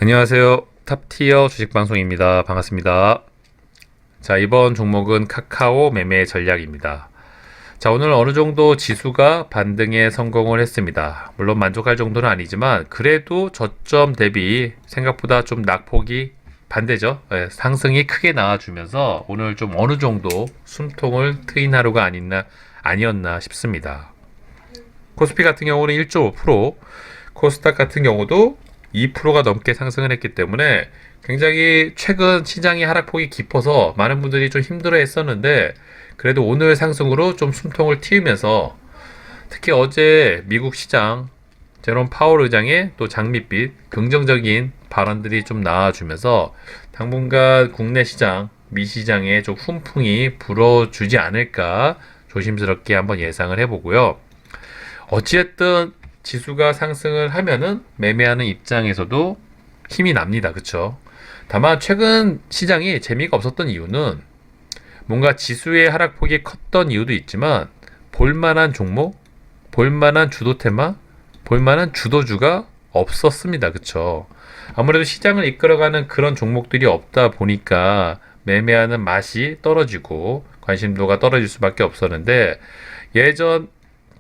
안녕하세요. 탑티어 주식방송입니다. 반갑습니다. 자, 이번 종목은 카카오 매매 전략입니다. 자, 오늘 어느 정도 지수가 반등에 성공을 했습니다. 물론 만족할 정도는 아니지만 그래도 저점 대비 생각보다 좀 낙폭이 반대죠. 상승이 크게 나와주면서 오늘 좀 어느 정도 숨통을 트인 하루가 아니었나 싶습니다. 코스피 같은 경우는 1.5%, 코스닥 같은 경우도 2%가 넘게 상승을 했기 때문에 굉장히 최근 시장의 하락폭이 깊어서 많은 분들이 좀 힘들어 했었는데 그래도 오늘 상승으로 좀 숨통을 틔우면서 특히 어제 미국 시장 제롬 파월 의장의 또 장밋빛 긍정적인 발언들이 좀 나와주면서 당분간 국내 시장, 미 시장에 좀 훈풍이 불어주지 않을까 조심스럽게 한번 예상을 해보고요. 어찌됐든 지수가 상승을 하면은 매매하는 입장에서도 힘이 납니다. 그쵸? 다만 최근 시장이 재미가 없었던 이유는 뭔가 지수의 하락폭이 컸던 이유도 있지만 볼만한 종목, 볼만한 주도 테마, 볼만한 주도주가 없었습니다. 그쵸? 아무래도 시장을 이끌어가는 그런 종목들이 없다 보니까 매매하는 맛이 떨어지고 관심도가 떨어질 수밖에 없었는데 예전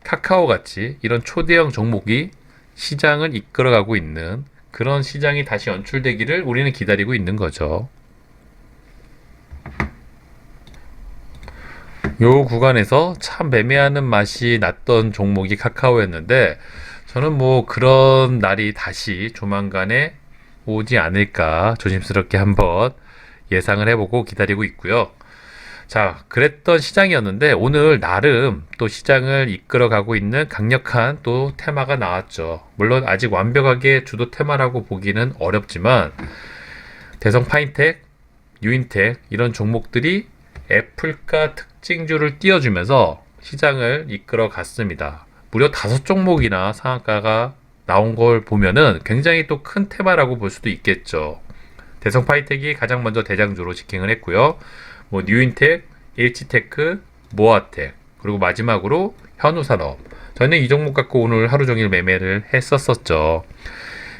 카카오 같이 이런 초대형 종목이 시장을 이끌어가고 있는 그런 시장이 다시 연출되기를 우리는 기다리고 있는 거죠. 요 구간에서 참 매매하는 맛이 났던 종목이 카카오였는데 저는 뭐 그런 날이 다시 조만간에 오지 않을까 조심스럽게 한번 예상을 해보고 기다리고 있고요. 자, 그랬던 시장이었는데 오늘 나름 또 시장을 이끌어가고 있는 강력한 또 테마가 나왔죠. 물론 아직 완벽하게 주도 테마라고 보기는 어렵지만 대성 파인텍, 유인텍 이런 종목들이 애플가 특징주를 띄워주면서 시장을 이끌어 갔습니다. 무려 5종목이나 상한가가 나온 걸 보면은 굉장히 또 큰 테마라고 볼 수도 있겠죠. 대성 파인텍이 가장 먼저 대장주로 직행을 했고요. 뭐 뉴인텍, 일치테크, 모아텍, 그리고 마지막으로 현우산업. 저는 이 종목 갖고 오늘 하루 종일 매매를 했었었죠.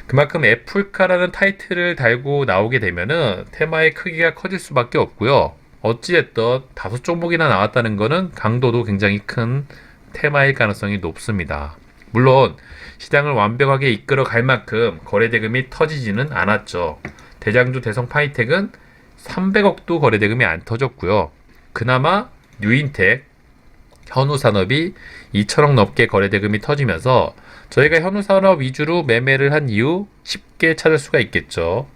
그만큼 애플카라는 타이틀을 달고 나오게 되면은 테마의 크기가 커질 수밖에 없고요. 어찌됐든 5종목이나 나왔다는 거는 강도도 굉장히 큰 테마일 가능성이 높습니다. 물론 시장을 완벽하게 이끌어 갈 만큼 거래대금이 터지지는 않았죠. 대장주 대성 파이텍은 300억도 거래대금이 안 터졌고요. 그나마 뉴인텍, 현우산업이 2천억 넘게 거래대금이 터지면서 저희가 현우산업 위주로 매매를 한 이유 쉽게 찾을 수가 있겠죠.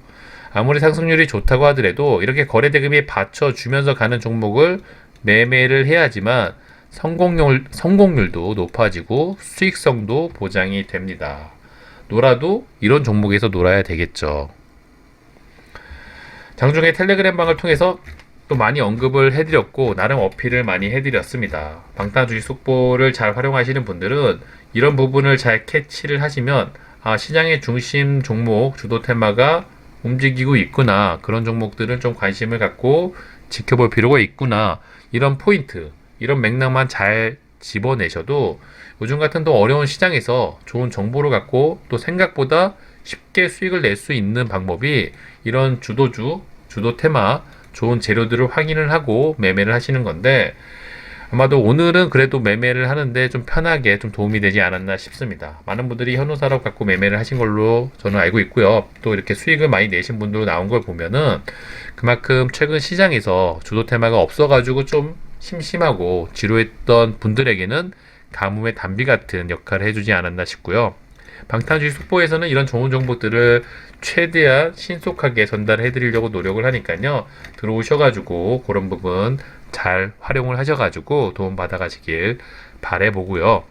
아무리 상승률이 좋다고 하더라도 이렇게 거래대금이 받쳐주면서 가는 종목을 매매를 해야지만 성공률도 높아지고 수익성도 보장이 됩니다. 놀아도 이런 종목에서 놀아야 되겠죠. 장중에 텔레그램 방을 통해서 또 많이 언급을 해드렸고 나름 어필을 많이 해드렸습니다. 방탄주식 속보를 잘 활용하시는 분들은 이런 부분을 잘 캐치를 하시면 시장의 중심 종목 주도 테마가 움직이고 있구나, 그런 종목들은 좀 관심을 갖고 지켜볼 필요가 있구나, 이런 포인트, 이런 맥락만 잘 집어내셔도 요즘 같은 또 어려운 시장에서 좋은 정보를 갖고 또 생각보다 쉽게 수익을 낼 수 있는 방법이 이런 주도주, 주도 테마, 좋은 재료들을 확인을 하고 매매를 하시는 건데 아마도 오늘은 그래도 매매를 하는데 좀 편하게 좀 도움이 되지 않았나 싶습니다. 많은 분들이 현우산업 갖고 매매를 하신 걸로 저는 알고 있고요. 또 이렇게 수익을 많이 내신 분들 나온 걸 보면은 그만큼 최근 시장에서 주도 테마가 없어가지고 좀 심심하고 지루했던 분들에게는 가뭄의 단비 같은 역할을 해주지 않았나 싶고요. 방탄주의 속보에서는 이런 좋은 정보들을 최대한 신속하게 전달해 드리려고 노력을 하니까요. 들어오셔가지고 그런 부분 잘 활용을 하셔가지고 도움 받아가시길 바라보고요.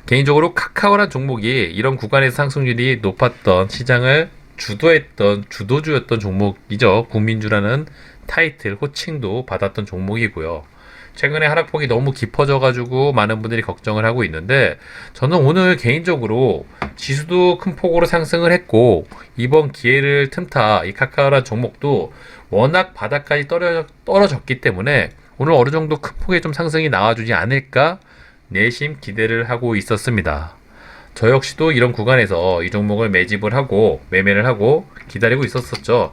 개인적으로 카카오란 종목이 이런 구간에서 상승률이 높았던 시장을 주도했던 주도주였던 종목이죠. 국민주라는 타이틀 호칭도 받았던 종목이고요. 최근에 하락폭이 너무 깊어져가지고 많은 분들이 걱정을 하고 있는데 저는 오늘 개인적으로 지수도 큰 폭으로 상승을 했고 이번 기회를 틈타 이 카카오란 종목도 워낙 바닥까지 떨어졌기 때문에 오늘 어느 정도 큰 폭의 좀 상승이 나와주지 않을까 내심 기대를 하고 있었습니다. 저 역시도 이런 구간에서 이 종목을 매집을 하고 매매를 하고 기다리고 있었었죠.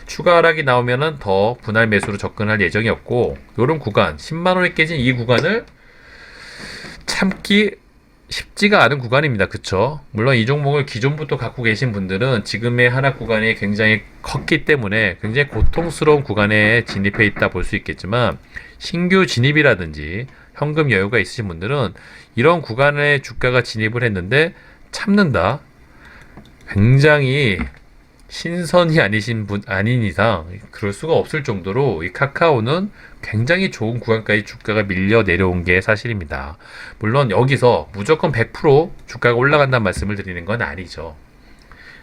추가 하락이 나오면은 더 분할 매수로 접근할 예정이었고, 요런 구간 10만 원이 깨진 이 구간을 참기 쉽지가 않은 구간입니다. 그쵸? 물론 이 종목을 기존부터 갖고 계신 분들은 지금의 하락 구간이 굉장히 컸기 때문에 굉장히 고통스러운 구간에 진입해 있다 볼 수 있겠지만, 신규 진입이라든지 현금 여유가 있으신 분들은 이런 구간에 주가가 진입을 했는데 참는다. 굉장히 신선이 아닌 이상 그럴 수가 없을 정도로 이 카카오는 굉장히 좋은 구간까지 주가가 밀려 내려온 게 사실입니다. 물론 여기서 무조건 100% 주가가 올라간다는 말씀을 드리는 건 아니죠.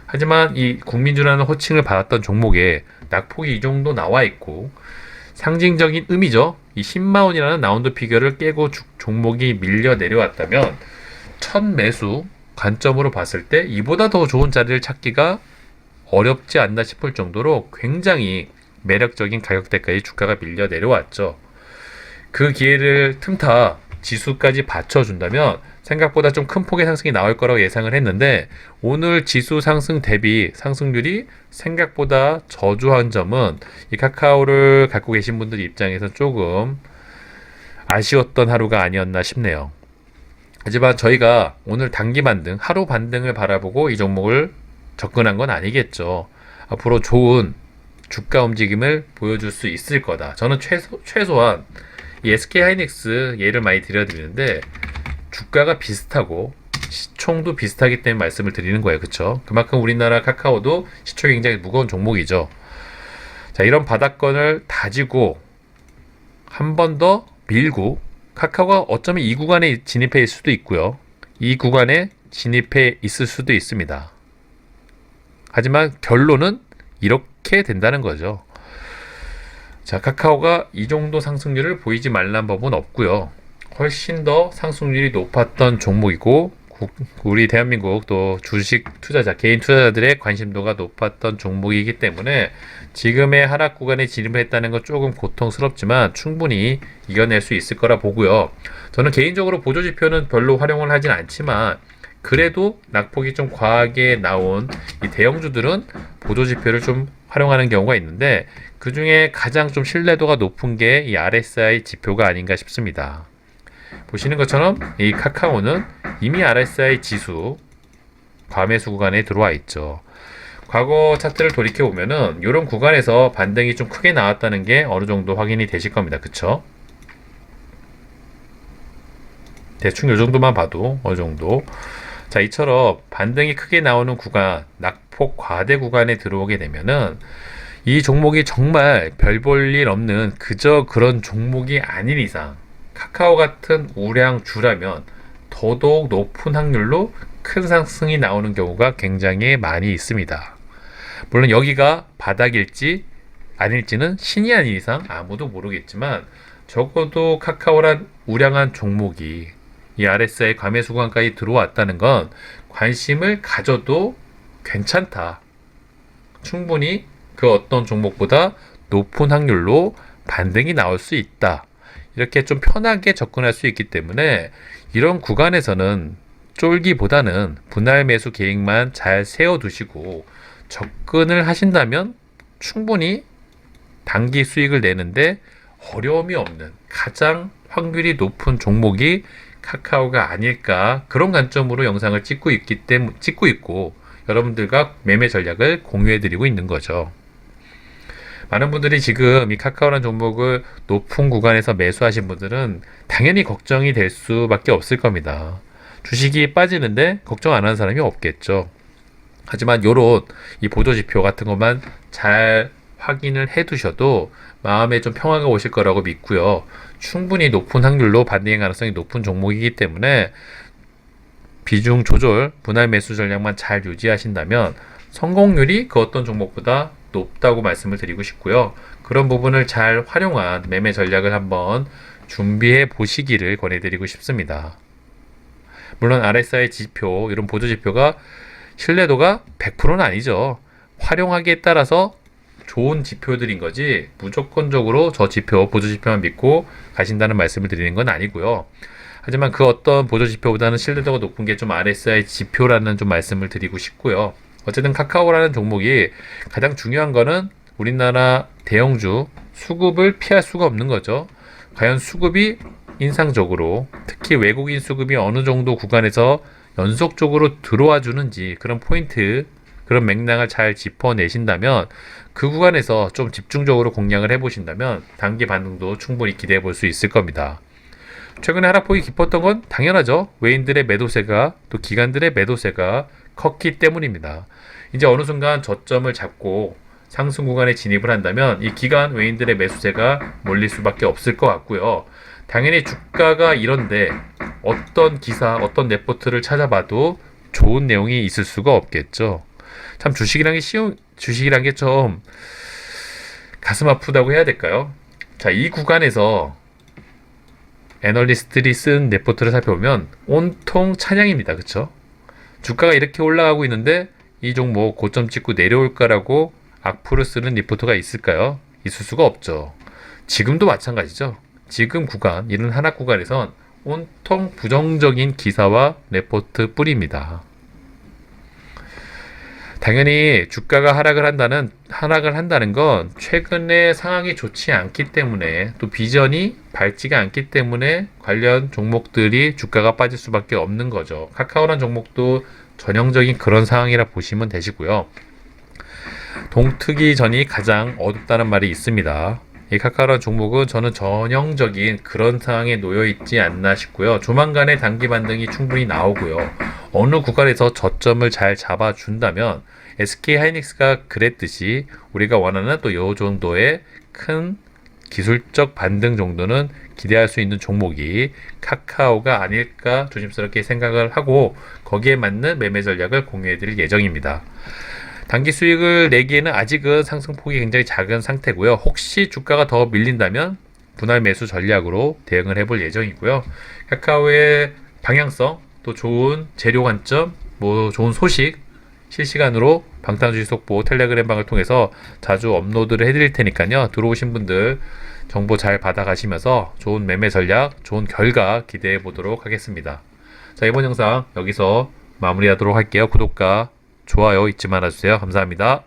하지만 이 국민주라는 호칭을 받았던 종목에 낙폭이 이 정도 나와 있고, 상징적인 의미죠. 이 10만 원이라는 라운드 피겨를 깨고 종목이 밀려 내려왔다면 첫 매수 관점으로 봤을 때 이보다 더 좋은 자리를 찾기가 어렵지 않나 싶을 정도로 굉장히 매력적인 가격대까지 주가가 밀려 내려왔죠. 그 기회를 틈타 지수까지 받쳐준다면 생각보다 좀 큰 폭의 상승이 나올 거라고 예상을 했는데, 오늘 지수 상승 대비 상승률이 생각보다 저조한 점은 이 카카오를 갖고 계신 분들 입장에서 조금 아쉬웠던 하루가 아니었나 싶네요. 하지만 저희가 오늘 단기 반등, 하루 반등을 바라보고 이 종목을 접근한 건 아니겠죠. 앞으로 좋은 주가 움직임을 보여줄 수 있을 거다. 저는 최소한 이 SK하이닉스 예를 많이 드리는데, 주가가 비슷하고 시총도 비슷하기 때문에 말씀을 드리는 거예요. 그쵸? 그만큼 우리나라 카카오도 시총이 굉장히 무거운 종목이죠. 자, 이런 바닥권을 다지고 한 번 더 밀고, 카카오가 어쩌면 이 구간에 진입해 있을 수도 있고요. 이 구간에 진입해 있을 수도 있습니다. 하지만 결론은 이렇게 된다는 거죠. 자, 카카오가 이 정도 상승률을 보이지 말란 법은 없고요. 훨씬 더 상승률이 높았던 종목이고, 우리 대한민국 또 주식 투자자, 개인 투자자들의 관심도가 높았던 종목이기 때문에 지금의 하락 구간에 진입을 했다는 건 조금 고통스럽지만 충분히 이겨낼 수 있을 거라 보고요. 저는 개인적으로 보조지표는 별로 활용을 하진 않지만, 그래도 낙폭이 좀 과하게 나온 이 대형주들은 보조지표를 좀 활용하는 경우가 있는데, 그 중에 가장 좀 신뢰도가 높은 게 이 RSI 지표가 아닌가 싶습니다. 보시는 것처럼 이 카카오는 이미 RSI 지수 과매수 구간에 들어와 있죠. 과거 차트를 돌이켜 보면은 이런 구간에서 반등이 좀 크게 나왔다는 게 어느 정도 확인이 되실 겁니다. 그쵸? 대충 이 정도만 봐도 어느 정도. 자, 이처럼 반등이 크게 나오는 구간, 낙폭 과대 구간에 들어오게 되면은 이 종목이 정말 별 볼 일 없는 그저 그런 종목이 아닌 이상, 카카오 같은 우량주라면 더더욱 높은 확률로 큰 상승이 나오는 경우가 굉장히 많이 있습니다. 물론 여기가 바닥일지 아닐지는 신이 아닌 이상 아무도 모르겠지만, 적어도 카카오란 우량한 종목이 이 RSI 과매수 구간까지 들어왔다는 건 관심을 가져도 괜찮다. 충분히 그 어떤 종목보다 높은 확률로 반등이 나올 수 있다. 이렇게 좀 편하게 접근할 수 있기 때문에 이런 구간에서는 쫄기보다는 분할 매수 계획만 잘 세워두시고 접근을 하신다면 충분히 단기 수익을 내는데 어려움이 없는 가장 확률이 높은 종목이 카카오가 아닐까, 그런 관점으로 영상을 찍고 있고 여러분들과 매매 전략을 공유해드리고 있는 거죠. 많은 분들이 지금 이 카카오라는 종목을 높은 구간에서 매수하신 분들은 당연히 걱정이 될 수밖에 없을 겁니다. 주식이 빠지는데 걱정 안 하는 사람이 없겠죠. 하지만 요런 이 보조지표 같은 것만 잘 확인을 해 두셔도 마음에 좀 평화가 오실 거라고 믿고요. 충분히 높은 확률로 반등의 가능성이 높은 종목이기 때문에 비중 조절, 분할 매수 전략만 잘 유지하신다면 성공률이 그 어떤 종목보다 높다고 말씀을 드리고 싶고요. 그런 부분을 잘 활용한 매매 전략을 한번 준비해 보시기를 권해드리고 싶습니다. 물론 RSI 지표, 이런 보조 지표가 신뢰도가 100%는 아니죠. 활용하기에 따라서 좋은 지표들인 거지 무조건적으로 저 지표, 보조 지표만 믿고 가신다는 말씀을 드리는 건 아니고요. 하지만 그 어떤 보조 지표보다는 신뢰도가 높은 게 좀 RSI 지표라는 좀 말씀을 드리고 싶고요. 어쨌든 카카오라는 종목이 가장 중요한 거는 우리나라 대형주 수급을 피할 수가 없는 거죠. 과연 수급이 인상적으로 특히 외국인 수급이 어느 정도 구간에서 연속적으로 들어와 주는지 그런 포인트, 그런 맥락을 잘 짚어내신다면 그 구간에서 좀 집중적으로 공략을 해보신다면 단기 반등도 충분히 기대해 볼 수 있을 겁니다. 최근에 하락폭이 깊었던 건 당연하죠. 외인들의 매도세가 또 기관들의 매도세가 컸기 때문입니다. 이제 어느 순간 저점을 잡고 상승 구간에 진입을 한다면 이 기관 외인들의 매수세가 몰릴 수밖에 없을 것 같고요. 당연히 주가가 이런데 어떤 기사, 어떤 레포트를 찾아봐도 좋은 내용이 있을 수가 없겠죠. 참 주식이란 게 좀 가슴 아프다고 해야 될까요? 자, 이 구간에서 애널리스트들이 쓴 레포트를 살펴보면 온통 찬양입니다. 그쵸? 주가가 이렇게 올라가고 있는데 이 종목 고점 찍고 내려올까라고 악플을 쓰는 리포트가 있을까요? 있을 수가 없죠. 지금도 마찬가지죠. 지금 구간, 이런 하락 구간에선 온통 부정적인 기사와 레포트 뿐입니다. 당연히 주가가 하락을 한다는 건 최근에 상황이 좋지 않기 때문에 또 비전이 밝지가 않기 때문에 관련 종목들이 주가가 빠질 수밖에 없는 거죠. 카카오란 종목도 전형적인 그런 상황이라 보시면 되시고요. 동트기 전이 가장 어둡다는 말이 있습니다. 이 카카오란 종목은 저는 전형적인 그런 상황에 놓여 있지 않나 싶고요. 조만간에 단기 반등이 충분히 나오고요. 어느 구간에서 저점을 잘 잡아준다면 SK하이닉스가 그랬듯이 우리가 원하는 또 요 정도의 큰 기술적 반등 정도는 기대할 수 있는 종목이 카카오가 아닐까 조심스럽게 생각을 하고 거기에 맞는 매매 전략을 공유해 드릴 예정입니다. 단기 수익을 내기에는 아직은 상승폭이 굉장히 작은 상태고요. 혹시 주가가 더 밀린다면 분할 매수 전략으로 대응을 해볼 예정이고요. 카카오의 방향성, 또 좋은 재료 관점, 좋은 소식 실시간으로 방탄주의 속보 텔레그램 방을 통해서 자주 업로드를 해드릴 테니까요. 들어오신 분들 정보 잘 받아가시면서 좋은 매매 전략, 좋은 결과 기대해 보도록 하겠습니다. 자, 이번 영상 여기서 마무리하도록 할게요. 구독과 좋아요 잊지 말아주세요. 감사합니다.